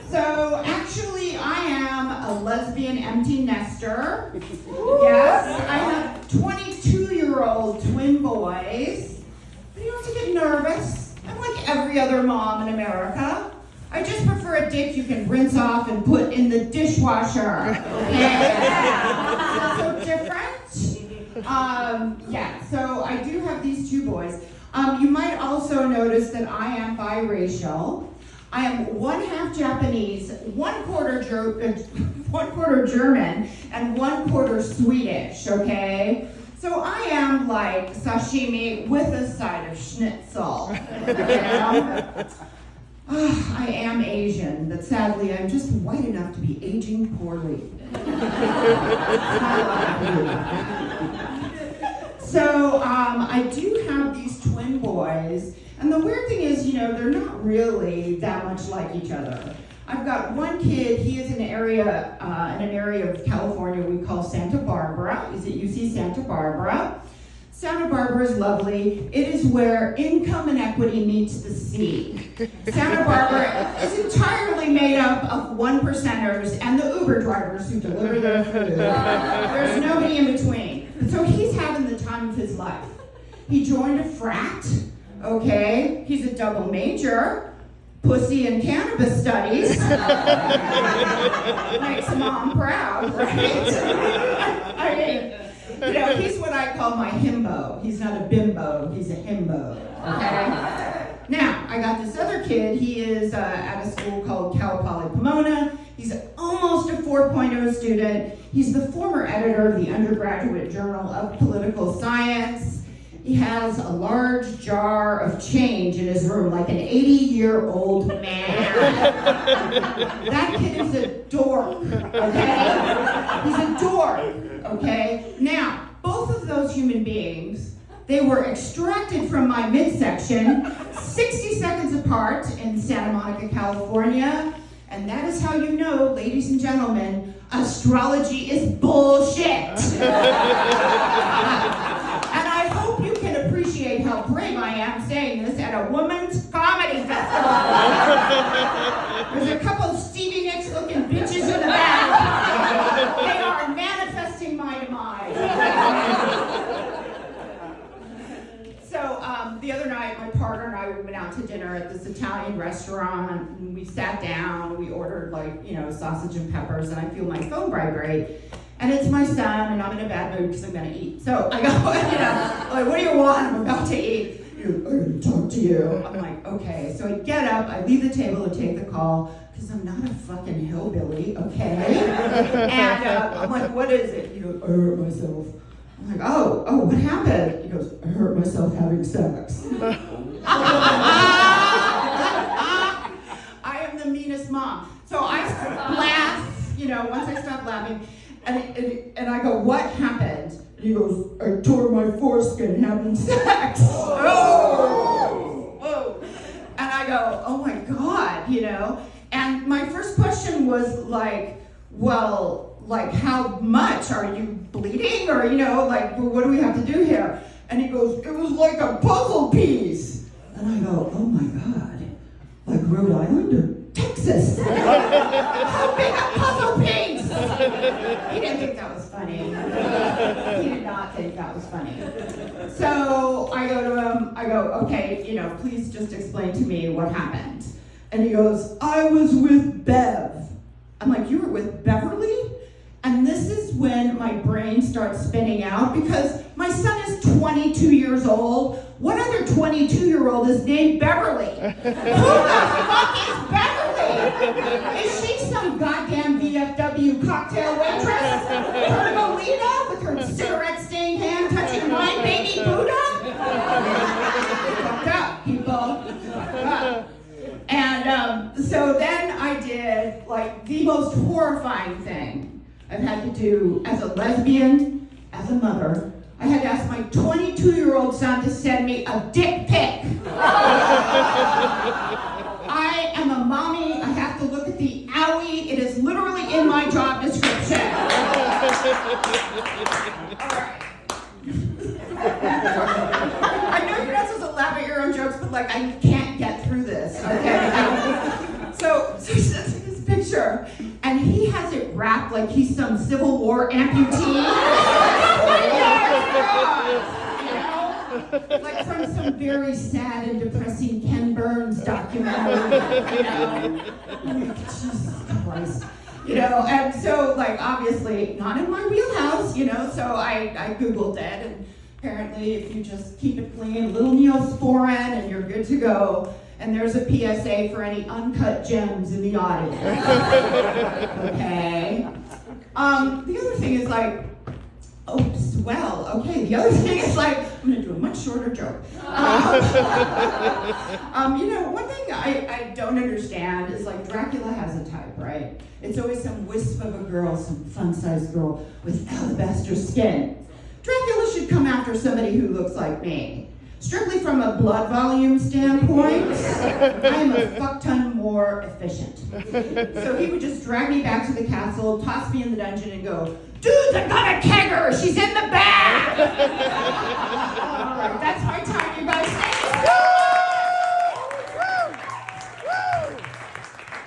So actually, I am a lesbian empty nester. Yes, I have 22-year-old twin boys. But you don't have to get nervous. I'm like every other mom in America. I just prefer a dick you can rinse off and put in the dishwasher. Yeah. So different. So I do have these two boys. You might also notice that I am biracial. I am one half Japanese, one quarter German, and one quarter Swedish, okay? So I am like sashimi with a side of schnitzel, you know? I am Asian, but sadly I'm just white enough to be aging poorly. So I do have these twin boys, and the weird thing is, they're not really that much like each other. I've got one kid, he is in an area of California we call Santa Barbara. Is it UC Santa Barbara? Santa Barbara is lovely. It is where income inequity meets the sea. Santa Barbara is entirely made up of 1%ers and the Uber drivers who deliver their food. There's nobody in between. So he's having the time of his life. He joined a frat, okay? He's a double major, pussy and cannabis studies. Makes a mom proud, right? I mean, he's what I call my himbo. He's not a bimbo, he's a himbo, okay? Now, I got this other kid. He is at a school called Cal Poly Pomona. He's almost a 4.0 student. He's the former editor of the undergraduate journal of political science. He has a large jar of change in his room, like an 80-year-old man. That kid is a dork, okay? He's a dork, okay? Now, both of those human beings, they were extracted from my midsection 60 seconds apart in Santa Monica, California. And that is how you know, ladies and gentlemen, astrology is bullshit. And I hope you can appreciate how brave I am saying this at a women's comedy festival. There's a couple of Stevie Nicks looking bitches in the back. They are manifesting my demise. So the other night, my partner and I went out to dinner at this Italian restaurant, and we sat down, we ordered sausage and peppers, and I feel my phone vibrate, and it's my son, and I'm in a bad mood because I'm gonna eat. So I go, like, what do you want? I'm about to eat. I'm gonna talk to you. I'm like, okay. So I get up, I leave the table to take the call, because I'm not a fucking hillbilly, okay? And I'm like, what is it? He goes, I hurt myself. I'm like, oh, what happened? He goes, I hurt myself having sex. I am the meanest mom. So I laugh, once I stop laughing, and I go, what happened? And he goes, I tore my foreskin having sex. Whoa. And I go, oh my God, And my first question was like, well, how much? Are you bleeding? Or, what do we have to do here? And he goes, it was like a puzzle piece. And I go, oh my God, like Rhode Island or Texas? How big a puzzle piece? He didn't think that was funny. He did not think that was funny. So I go to him, okay, please just explain to me what happened. And he goes, I was with Bev. I'm like, you were with Beverly? And this is when my brain starts spinning out, because my son is 22 years old. What other 22-year-old is named Beverly? Who the fuck is Beverly? Is she some goddamn VFW cocktail waitress? Her Molina with her cigarette-stained hand touching my baby Buddha? Fucked up, people. Fucked up. And so then I did the most horrifying thing I've had to do as a lesbian, as a mother. I had to ask my 22-year-old son to send me a dick pic. I am a mommy. I have to look at the owie. It is literally in my job description. All right. I know you're not supposed to laugh at your own jokes, but I can't get through this, okay? So sends me this picture, and he has it wrapped like he's some Civil War amputee. Oh my God! Like from some very sad and depressing Ken Burns documentary, Jesus Christ. And so, like, obviously, not in my wheelhouse, so I Googled it, and apparently if you just keep it clean, a little Neosporin, and you're good to go. And there's a PSA for any uncut gems in the audience. Okay? The other thing is like, the other thing is like, I'm gonna do a much shorter joke. One thing I don't understand is like Dracula has a type, right? It's always some wisp of a girl, some fun-sized girl with alabaster skin. Dracula should come after somebody who looks like me. Strictly from a blood volume standpoint, I am a fuck-ton more efficient. So he would just drag me back to the castle, toss me in the dungeon, and go, "Dudes, I got a kegger! She's in the back!"